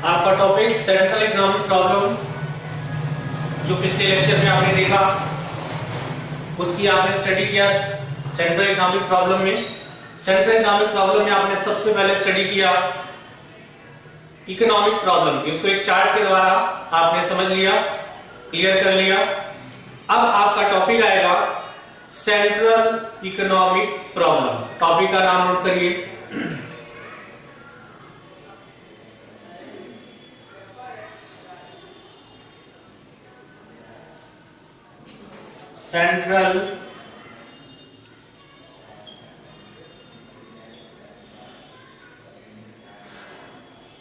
आपका topic central economic problem, जो पिछले लेक्चर में आपने देखा उसकी आपने स्टडी किया। सेंट्रल इकोनॉमिक प्रॉब्लम में आपने सबसे पहले स्टडी किया इकोनॉमिक प्रॉब्लम, इसको एक चार्ट के द्वारा आपने समझ लिया, क्लियर कर लिया। अब आपका टॉपिक आएगा सेंट्रल इकोनॉमिक प्रॉब्लम। टॉपिक का नाम नोट करिए, सेंट्रल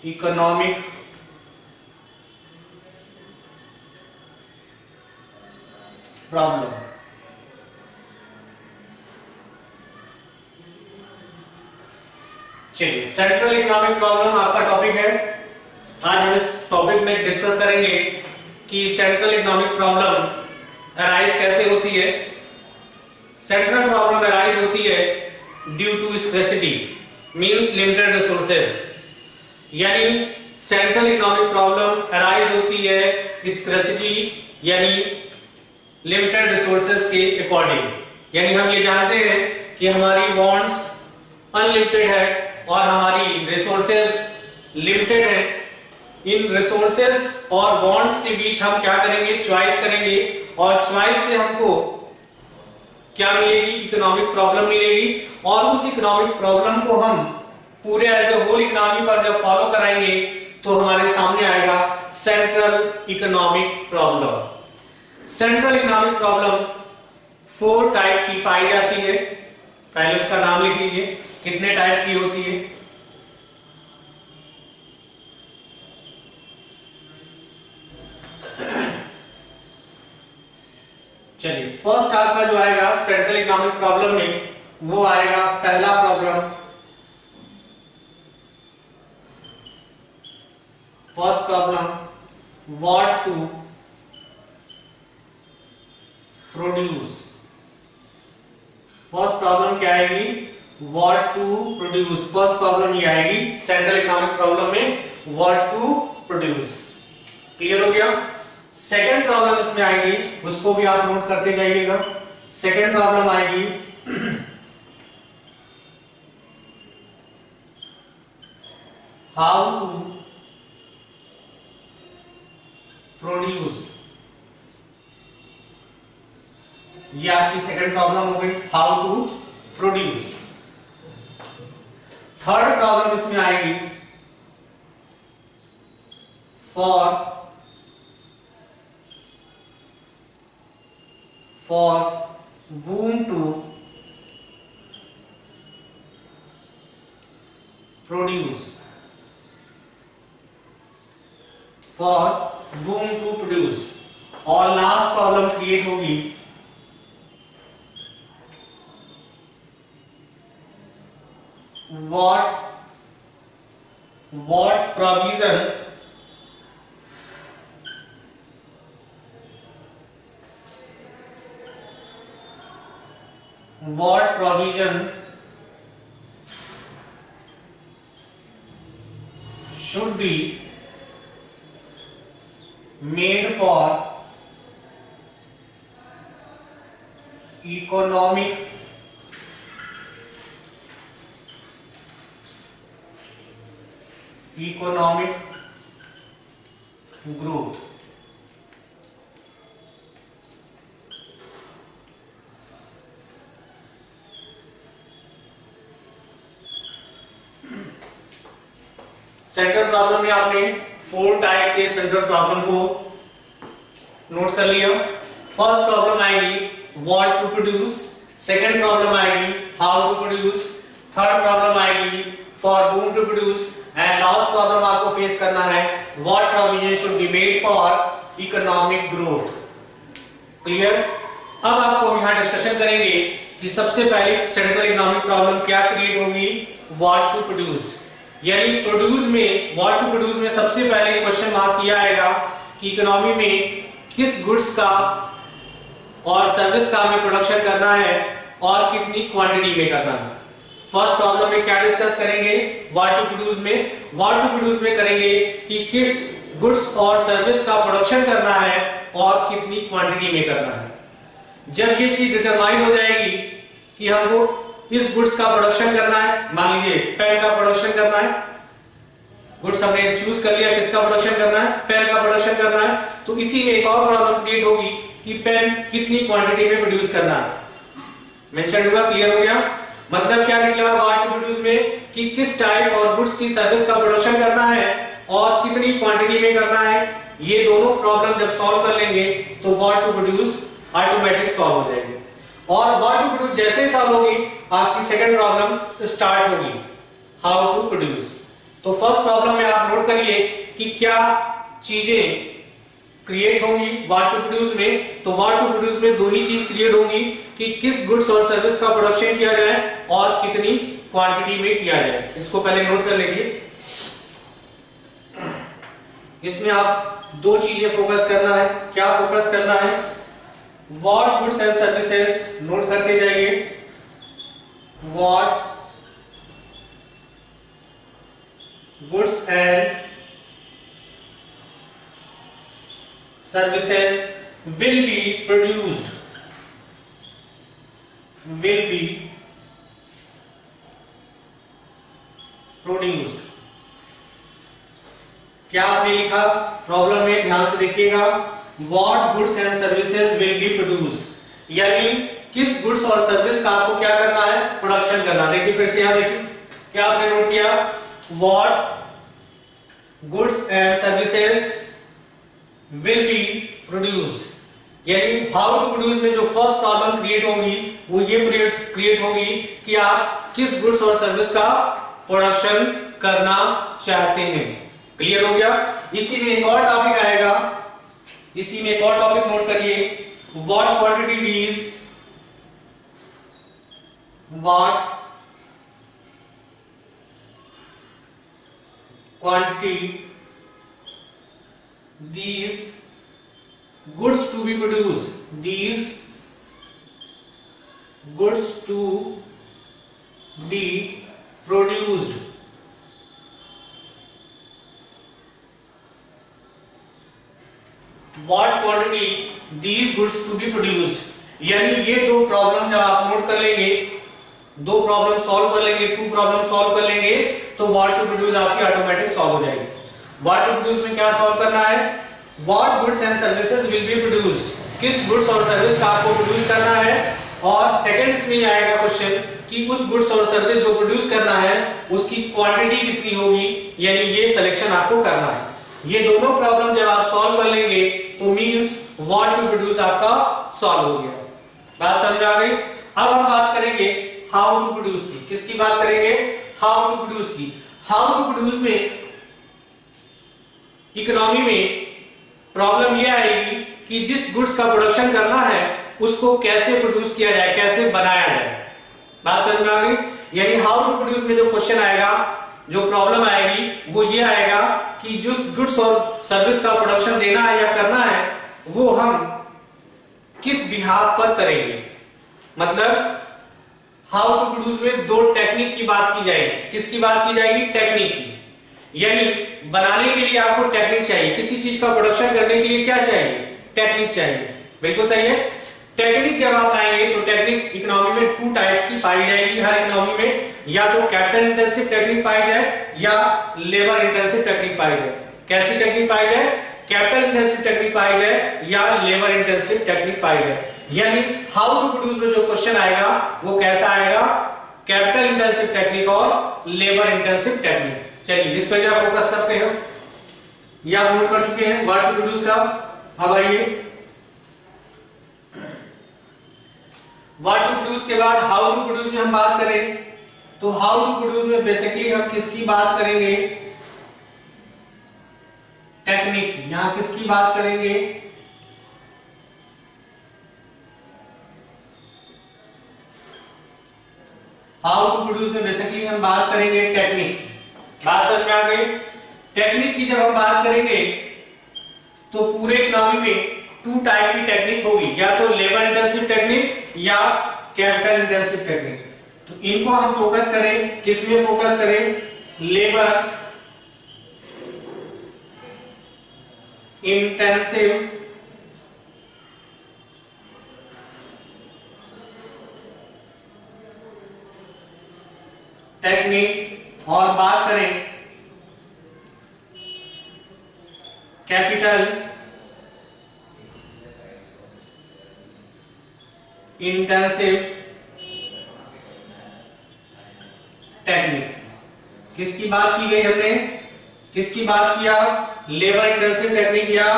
इकोनॉमिक प्रॉब्लम। चलिए, सेंट्रल इकोनॉमिक प्रॉब्लम आपका टॉपिक है। आज हम इस टॉपिक में डिस्कस करेंगे कि सेंट्रल इकोनॉमिक प्रॉब्लम अराइज कैसे होती है। सेंट्रल प्रॉब्लम अराइज होती है due to scarcity means limited resources, यानी सेंट्रल इकोनॉमिक प्रॉब्लम अराइज होती है स्कैर्सिटी यानी लिमिटेड रिसोर्सेज के अकॉर्डिंग। यानी हम ये जानते हैं कि हमारी वांट्स अनलिमिटेड है और हमारी रिसोर्सेज लिमिटेड है। इन रिसोर्सेज और वांट्स के बीच हम क्या करेंगे, चॉइस करेंगे, और चॉइस से हमको क्या मिलेगी, इकोनॉमिक प्रॉब्लम मिलेगी। और उस इकोनॉमिक प्रॉब्लम को हम पूरे एज ए होल इकोनॉमी पर जब फॉलो कराएंगे तो हमारे सामने आएगा central economic problem. Central economic problem 4 type की पाई जाती है। पहले उसका नाम लिख लीजिए, कितने टाइप की होती है। चलिए, फर्स्ट आपका जो आएगा सेंट्रल इकोनॉमिक प्रॉब्लम में, वो आएगा पहला problem, first problem, what to produce. First problem क्या आएगी, what to produce. First problem ये आएगी सेंट्रल इकोनॉमिक प्रॉब्लम में, व्हाट टू प्रोड्यूस। क्लियर हो गया। सेकेंड प्रॉब्लम इसमें आएगी, उसको भी आप नोट करते जाइएगा। सेकेंड प्रॉब्लम आएगी हाउ टू प्रोड्यूस। ये आपकी सेकेंड प्रॉब्लम हो गई, how to produce. Third problem इसमें आएगी for whom to produce, for whom to produce। और लास्ट प्रॉब्लम क्रिएट होगी what provision should be made for economic growth। Central problem में आपने 4 टाइप के सेंट्रल प्रॉब्लम को नोट कर लिया। फर्स्ट प्रॉब्लम आएगी what to produce, second problem आएगी how to produce, third problem आएगी for whom to produce, and last problem आपको फेस करना है what provision should be made for economic growth. Clear. अब आपको हम यहां डिस्कशन करेंगे कि सबसे पहले सेंट्रल इकोनॉमिक प्रॉब्लम क्या क्रिएट होगी, व्हाट टू प्रोड्यूस। यानी प्रोड्यूस में, व्हाट टू प्रोड्यूस में सबसे पहले क्वेश्चन मार्क किया आएगा कि इकोनॉमी में किस गुड्स का और सर्विस का हमें प्रोडक्शन करना है और कितनी क्वांटिटी में करना है। फर्स्ट प्रॉब्लम में क्या डिस्कस करेंगे, व्हाट टू प्रोड्यूस में करेंगे कि किस गुड्स और सर्विस का प्रोडक्शन करना है और कितनी क्वांटिटी में करना है। जब ये चीज डिटरमाइन हो जाएगी कि हमको इस गुड्स का प्रोडक्शन करना है, मान लीजिए पेन का प्रोडक्शन करना है, गुड्स हमने चूज कर लिया, किसका प्रोडक्शन करना है, पेन का प्रोडक्शन करना है, तो इसी में एक और प्रॉब्लम क्रिएट होगी कि पेन कितनी क्वांटिटी में प्रोड्यूस करना है। मेंशन होगा, क्लियर हो गया। मतलब क्या निकला व्हाट टू प्रोड्यूस में कि किस टाइप और गुड्स की सर्विस का प्रोडक्शन करना है और कितनी क्वांटिटी में करना है। ये दोनों प्रॉब्लम जब सॉल्व कर लेंगे तो what to produce automatic solve हो जाएगी। और व्हाट टू प्रोड्यूस जैसे ही सॉल्व होगी आपकी सेकंड प्रॉब्लम स्टार्ट होगी, हाउ टू प्रोड्यूस। तो फर्स्ट प्रॉब्लम में आप नोट करिए कि क्या चीजें क्रिएट होंगी व्हाट टू प्रोड्यूस में। तो व्हाट टू प्रोड्यूस में दो ही चीज क्रिएट होंगी कि किस गुड्स और सर्विस का प्रोडक्शन किया जाए और कितनी क्वांटिटी में किया जाए। इसको पहले नोट कर लीजिए। इसमें आप दो चीजें फोकस करना है। क्या फोकस करना है, what goods and services note करते जाइए। What goods and services will be produced, क्या आपने लिखा प्रॉब्लम में, ध्यान से देखिएगा। What goods and services will be produced, यानी किस गुड्स और सर्विस का आपको क्या करना है, प्रोडक्शन करना। देखिए फिर से यहां देखिए क्या आपने नोट किया, What goods and services will be produced, यानी हाउ टू प्रोड्यूस में जो फर्स्ट प्रॉब्लम क्रिएट होगी वो ये क्रिएट होगी कि आप किस गुड्स और सर्विस का प्रोडक्शन करना चाहते हैं। क्लियर हो गया। इसी में एक और टॉपिक आएगा, इसी में एक और टॉपिक नोट करिए, what quantities, what quantity these goods to be produced, these goods to be produced, what quantity these goods to be produced, यानी ये दो प्रॉब्लम जब आप नोट कर लेंगे, दो प्रॉब्लम सॉल्व कर लेंगे, टू प्रॉब्लम सॉल्व कर लेंगे तो व्हाट टू प्रोड्यूस आपकी ऑटोमेटिक सॉल्व हो जाएगी। व्हाट टू प्रोड्यूस में क्या सॉल्व करना है, what goods and services will be produce, किस गुड्स और सर्विस का आपको प्रोड्यूस करना है। और सेकंड इसमें आएगा क्वेश्चन कि उस गुड्स और सर्विस जो प्रोड्यूस करना है उसकी क्वांटिटी कितनी होगी, यानी ये सिलेक्शन आपको करना है। ये दोनों प्रॉब्लम जब आप सॉल्व कर लेंगे तो मींस व्हाट टू प्रोड्यूस आपका सॉल्व हो गया। बात समझ आ गई। अब हम बात करेंगे हाउ टू प्रोड्यूस की। किसकी बात करेंगे, हाउ टू प्रोड्यूस की। हाउ टू प्रोड्यूस में इकोनॉमी में प्रॉब्लम यह आएगी कि जिस गुड्स का प्रोडक्शन करना है उसको कैसे प्रोड्यूस किया जाए, कैसे बनाया जाए। बात समझ में आ गई। यानी हाउ टू प्रोड्यूस में जो क्वेश्चन आएगा, जो प्रॉब्लम आएगी वो ये आएगा कि जो गुड्स और सर्विस का प्रोडक्शन देना है या करना है वो हम किस बिहाफ पर करेंगे। मतलब हाउ टू प्रोड्यूस में दो टेक्निक की बात की जाएगी। किसकी बात की जाएगी, टेक्निक की। यानी बनाने के लिए आपको टेक्निक चाहिए, किसी चीज का प्रोडक्शन करने के लिए क्या चाहिए, टेक्निक चाहिए। बिल्कुल सही है। टेक्निक जब आप लाएंगे तो टेक्निक इकोनॉमी में टू टाइप्स की पाई जाएगी हर इकोनॉमी में, या तो कैपिटल इंटेंसिव टेक्निक पाई जाए या लेबर इंटेंसिव टेक्निक पाई जाए। कैसी टेक्निक पाई जाए, कैपिटल इंटेंसिव टेक्निक पाई जाए या लेबर इंटेंसिव टेक्निक पाई जाए। यानी हाउ टू प्रोड्यूस में जो क्वेश्चन आएगा वो कैसा आएगा, कैपिटल इंटेंसिव टेक्निक और लेबर इंटेंसिव टेक्निक। चलिए इस पर जरा फोकस करते हैं। ये आप नोट कर चुके हैं व्हाट टू प्रोड्यूस का। अब आइए व्हाट टू प्रोड्यूस के बाद हाउ टू प्रोड्यूस में हम बात करें तो हाउ टू प्रोड्यूस में बेसिकली हम किसकी बात करेंगे, टेक्निक। यहां किसकी बात करेंगे, हाउ टू प्रोड्यूस में बेसिकली हम बात करेंगे टेक्निक। बात समझ में आ गई। टेक्निक की जब हम बात करेंगे तो पूरे इकोनॉमी में टू टाइप की टेक्निक होगी, या तो लेबर इंटेंसिव टेक्निक या कैपिटल इंटेंसिव टेक्निक। तो इनको हम फोकस करें, किसमें फोकस करें? लेबर इंटेंसिव टेक्निक, और बात करें कैपिटल इंटेंसिव टेक्निक। किसकी बात की गई हमने? किसकी बात किया? लेबर इंटेंसिव टेक्निक या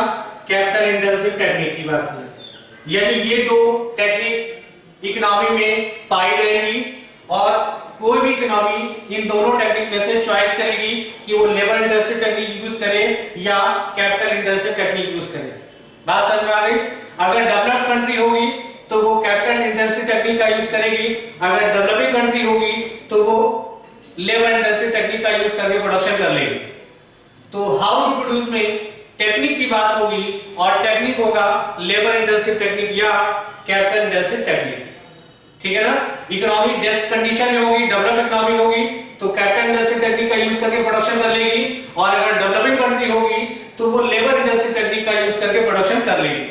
कैपिटल इंटेंसिव टेक्निक की बात की। यानी ये दो टेक्निक इकोनॉमी में पाई जाएंगी और कोई भी इकोनॉमी इन दोनों टेक्निक में से चॉइस करेगी कि वो लेबर इंटेंसिव टेक्निक यूज करे या कैपिटल इंटेंसिव टेक्निक यूज करे। बात समझ में आ गई? अगर डेवलप्ड कंट्री होगी तो वो कैपिटल इंटेंसिव टेक्निक का यूज करेगी, अगर डेवलपिंग कंट्री होगी तो वो लेबर इंटेंसिव टेक्निक का यूज करके प्रोडक्शन कर लेगी। तो हाउ टू प्रोड्यूस में टेक्निक की बात होगी और टेक्निक होगा लेबर इंटेंसिव टेक्निक या कैपिटल इंटेंसिव टेक्निक। ठीक है ना? इकोनॉमी जिस कंडीशन में होगी, डेवलप्ड इकोनॉमी होगी तो कैपिटल इंटेंसिव टेक्निक का यूज करके प्रोडक्शन कर लेगी, और अगर डेवलपिंग कंट्री होगी तो वो लेबर इंटेंसिव टेक्निक का यूज करके प्रोडक्शन कर लेगी।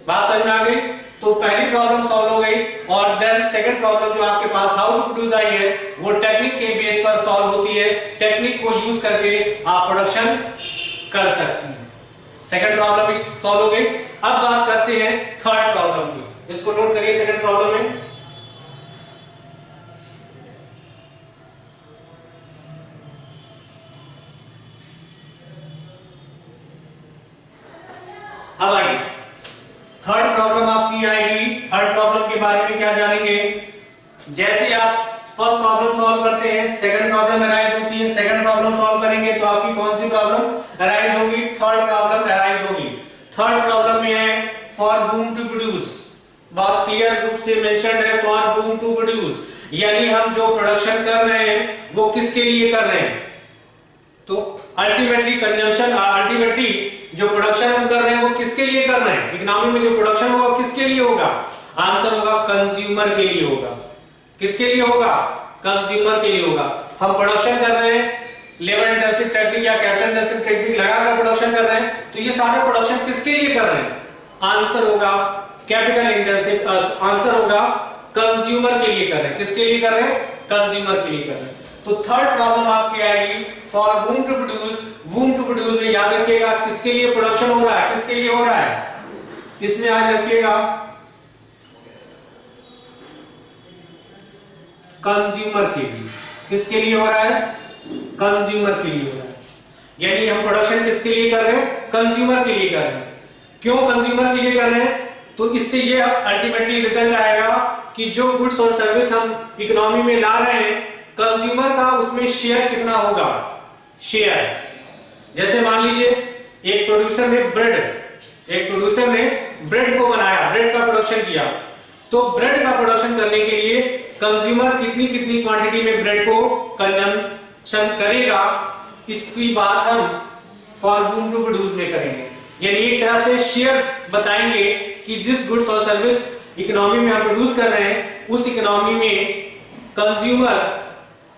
बात समझ में आ गई? तो पहली प्रॉब्लम सॉल्व हो गई, और देन सेकंड प्रॉब्लम जो आपके पास हाउ टू प्रोड्यूस आई है वो टेक्निक के बेस पर सॉल्व होती है। टेक्निक को यूज करके आप प्रोडक्शन कर सकती हैं। सेकंड प्रॉब्लम भी सॉल्व हो गई। अब बात करते हैं थर्ड प्रॉब्लम की। इसको नोट करिए। सेकंड प्रॉब्लम में अब आइए थर्ड प्रॉब्लम आपकी आएगी। थर्ड प्रॉब्लम के बारे में क्या जानेंगे? जैसे आप फर्स्ट प्रॉब्लम सॉल्व करते हैं, सेकंड प्रॉब्लम अराइज होती है, सेकंड प्रॉब्लम सॉल्व करेंगे तो आपकी कौन सी प्रॉब्लम अराइज होगी? थर्ड प्रॉब्लम अराइज होगी। थर्ड प्रॉब्लम में है फॉर whom टू प्रोड्यूस। बहुत क्लियर रूप से मेंशन्ड है फॉर whom टू प्रोड्यूस, यानी हम जो प्रोडक्शन कर रहे हैं वो किसके लिए कर रहे हैं? तो अल्टीमेटली कंजम्पशन, अल्टीमेटली जो प्रोडक्शन हम कर रहे हैं वो किसके लिए कर रहे हैं? इकोनॉमी में जो प्रोडक्शन होगा वो किसके लिए होगा? आंसर होगा कंज्यूमर के लिए होगा। किसके लिए होगा? कंज्यूमर के लिए होगा। हम प्रोडक्शन कर रहे हैं, लेबर इंटेंसिव टेक्निक या कैपिटल इंटेंसिव टेक्निक लगाकर प्रोडक्शन कर रहे हैं, तो ये सारे प्रोडक्शन किसके लिए कर रहे हैं? आंसर होगा कैपिटल इंटेंसिव, आंसर होगा कंज्यूमर के लिए कर रहे हैं। किसके लिए कर रहे हैं? कंज्यूमर के लिए कर रहे हैं। तो थर्ड प्रॉब्लम आपकी आएगी for whom to produce. whom to produce में याद रखिएगा किसके लिए प्रोडक्शन हो रहा है? किसके लिए हो रहा है? इसमें याद रखिएगा कंज्यूमर के लिए। किसके लिए हो रहा है? कंज्यूमर के लिए हो रहा है। यानी हम प्रोडक्शन किसके लिए कर रहे हैं? कंज्यूमर के लिए कर रहे हैं। क्यों कंज्यूमर के लिए कर रहे हैं? तो इससे ये अल्टीमेटली रिजल्ट आएगा कि जो गुड्स और सर्विस हम इकोनॉमी में ला रहे हैं, कंज्यूमर का उसमें शेयर कितना होगा? शेयर। जैसे मान लीजिए एक प्रोड्यूसर ने ब्रेड को बनाया, ब्रेड का प्रोडक्शन किया, तो ब्रेड का प्रोडक्शन करने के लिए कंज्यूमर कितनी कितनी क्वांटिटी में ब्रेड को कंजम्पशन करेगा, इसकी बात हम फॉर whom टू प्रोड्यूस में करेंगे। यानी एक तरह से शेयर बताएंगे कि जिस गुड्स और सर्विस इकोनॉमी में हम प्रोड्यूस कर रहे हैं उस इकोनॉमी में कंज्यूमर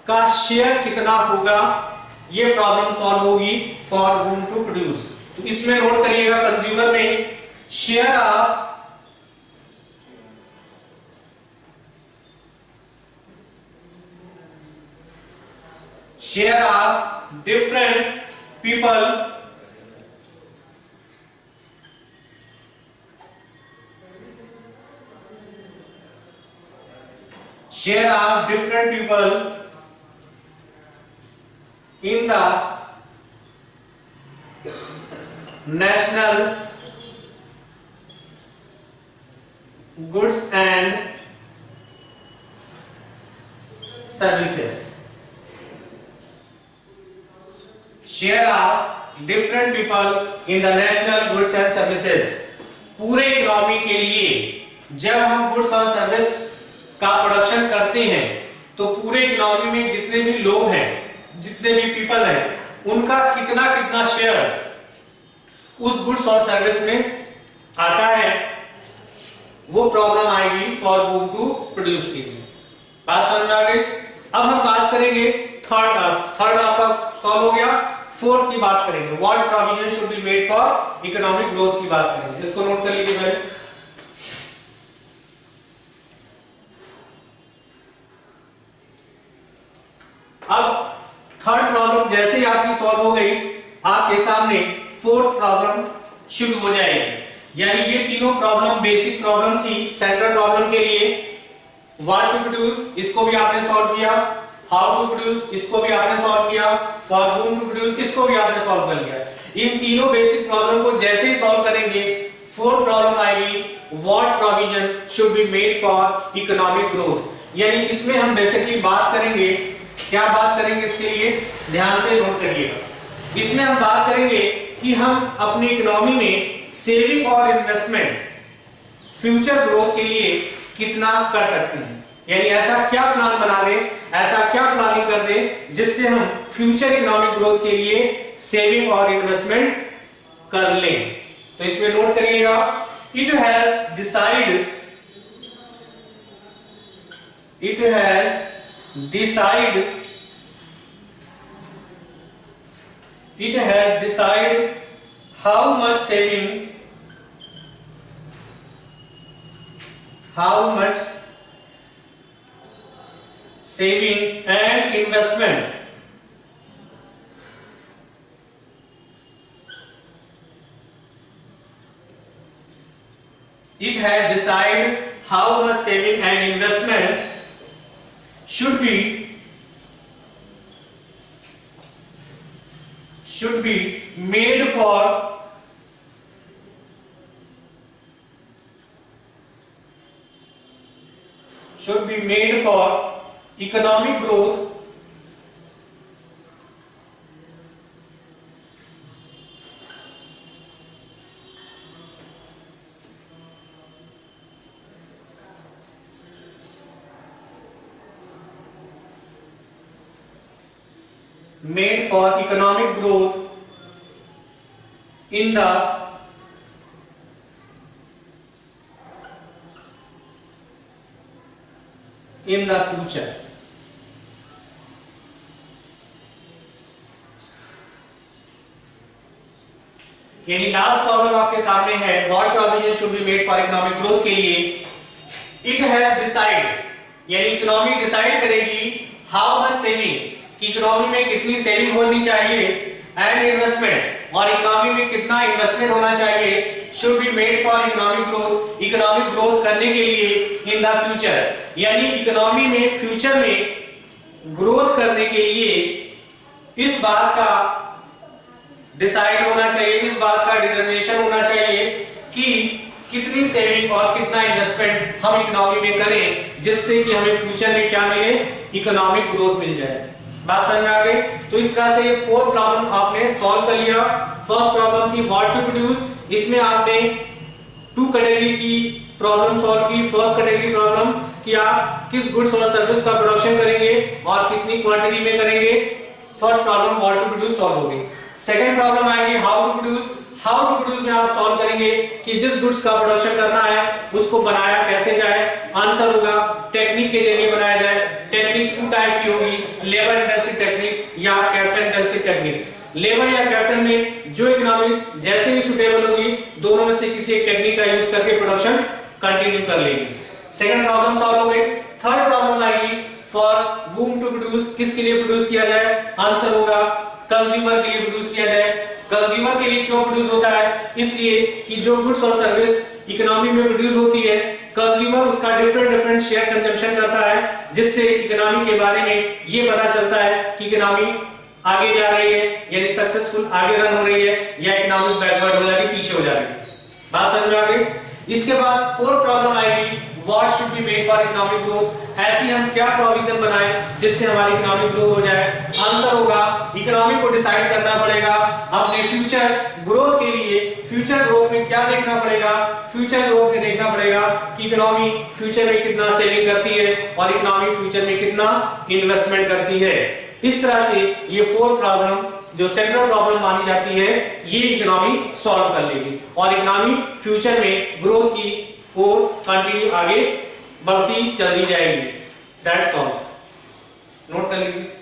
का शेयर कितना होगा, ये प्रॉब्लम सॉल्व होगी फॉर whom टू प्रोड्यूस। तो इसमें नोट करिएगा कंज्यूमर में share of different people in the national goods and services। Share of different people in the national goods and services। पूरे इकोनॉमी के लिए जब हम गुड्स और सर्विस का प्रोडक्शन करते हैं तो पूरे इकोनॉमी में जितने भी लोग हैं, जितने भी पीपल हैं, उनका कितना कितना शेयर उस गुड्स और सर्विस में आता है, वो प्रॉब्लम आएगी फॉर whom टू प्रोड्यूस के लिए। बात समझ में आ गई। अब हम बात करेंगे थर्ड आपका सॉल्व हो गया। फोर्थ की बात करेंगे, what provision should be made for economic growth की बात करेंगे। इसको नोट कर लीजिए पहले। अब थर्ड प्रॉब्लम जैसे ही आपकी सॉल्व हो गई, आपके सामने फोर्थ प्रॉब्लम शुरू हो जाएगी। यानी ये तीनों प्रॉब्लम बेसिक प्रॉब्लम थी सेंट्रल प्रॉब्लम के लिए। व्हाट टू प्रोड्यूस, इसको भी आपने सॉल्व किया। हाउ टू प्रोड्यूस, इसको भी आपने सॉल्व किया। फॉर व्हॉम टू प्रोड्यूस, इसको भी आपने सॉल्व कर लिया। इन तीनों बेसिक प्रॉब्लम को जैसे ही सॉल्व करेंगे, फोर्थ प्रॉब्लम आएगी, what provision should be made for economic growth. यानी इसमें हम बेसिकली बात करेंगे, क्या बात करेंगे इसके लिए ध्यान से नोट करिएगा। इसमें हम बात करेंगे कि हम अपनी इकोनॉमी में सेविंग और इन्वेस्टमेंट फ्यूचर ग्रोथ के लिए कितना कर सकते हैं। यानी ऐसा क्या प्लान बना दें, ऐसा क्या प्लानिंग कर दें जिससे हम फ्यूचर इकोनॉमिक ग्रोथ के लिए सेविंग और इन्वेस्टमेंट कर लें। तो इसमें नोट करिएगा, it has decide how much saving and investment should be made for economic growth in the future। यानी लास्ट प्रॉब्लम आपके सामने है, what provision should be made for economic growth के लिए। इट हैज डिसाइड, यानी economy decide करेगी how much saving, कि economy में कितनी सेविंग होनी चाहिए, एंड इन्वेस्टमेंट, और इकोनॉमी में कितना इन्वेस्टमेंट होना चाहिए, should be made for economic growth, economic growth करने के लिए इन द फ्यूचर। यानी इकोनॉमी में फ्यूचर में ग्रोथ करने के लिए इस बात का डिसाइड होना चाहिए, इस बात का डिटरमिनेशन होना चाहिए कि कितनी सेविंग और कितना इन्वेस्टमेंट हम इकोनॉमी में करें जिससे कि हमें फ्यूचर में क्या मिले, इकोनॉमिक ग्रोथ मिल जाए। बात समझ में आ गई। तो इस तरह से फोर्थ प्रॉब्लम आपने सॉल्व कर लिया। फर्स्ट प्रॉब्लम थी व्हाट टू प्रोड्यूस, इसमें आपने टू कैटेगरी की प्रॉब्लम सॉल्व की। फर्स्ट कैटेगरी प्रॉब्लम कि आप किस गुड्स और सर्विस का प्रोडक्शन करेंगे और कितनी क्वांटिटी में करेंगे। First problem what to produce solve होगी। सेकंड प्रॉब्लम आएगी how to produce. How to produce में आप सॉल्व करेंगे कि जिस गुड्स का प्रोडक्शन करना है उसको बनाया कैसे जाए। आंसर होगा टेक्निक के जरिए बनाया जाए। टेक्निक टू टाइप की होगी, लेबर इंटेंसिव टेक्निक या कैपिटल इंटेंसिव टेक्निक। लेबर या कैपिटल में जो इकोनॉमिक जैसे भी सुटेबल होगी, दोनों में से किसी एक टेक्निक का यूज करके प्रोडक्शन कंटिन्यू कर लेंगे। सेकंड प्रॉब्लम सॉल्व हो गई। थर्ड प्रॉब्लम आएगी फॉर वूम टू प्रोड्यूस, किसके लिए प्रोड्यूस किया जाए। आंसर होगा कंज्यूमर के लिए प्रोड्यूस किया जाए। कंज्यूमर के लिए क्यों प्रोड्यूस होता है, इसलिए कि जो गुड्स और सर्विस इकोनॉमी में प्रोड्यूस होती है, कंज्यूमर उसका डिफरेंट शेयर कंजम्पशन करता है, जिससे इकोनॉमी के बारे में ये पता चलता है कि इकोनॉमी आगे जा रही है, यानी सक्सेसफुल आगे रन हो रही है, या इकोनॉमिक बैकवर्ड हो जा रही है, पीछे हो जा रही है। बात समझ में आ गई। इसके बाद फोर्थ प्रॉब्लम आएगी what should be made for economic growth. ऐसी हम क्या प्रोविजन बनाएं जिससे हमारी इकोनॉमिक ग्रोथ हो जाए। आंसर होगा इकोनॉमी को डिसाइड करना पड़ेगा अपने फ्यूचर ग्रोथ के लिए। फ्यूचर ग्रोथ में क्या देखना पड़ेगा, फ्यूचर ग्रोथ में देखना पड़ेगा कि इकोनॉमी फ्यूचर में कितना सेविंग करती है और इकोनॉमी फ्यूचर में कितना इन्वेस्टमेंट करती है। इस तरह से ये फोर प्रॉब्लम जो सेंट्रल प्रॉब्लम मानी जाती है, ये इकोनॉमी सॉल्व कर लेगी और इकोनॉमी फ्यूचर में ग्रोथ की ओर कंटिन्यू आगे बढ़ती चली जाएगी। That's all. नोट कर लीजिए।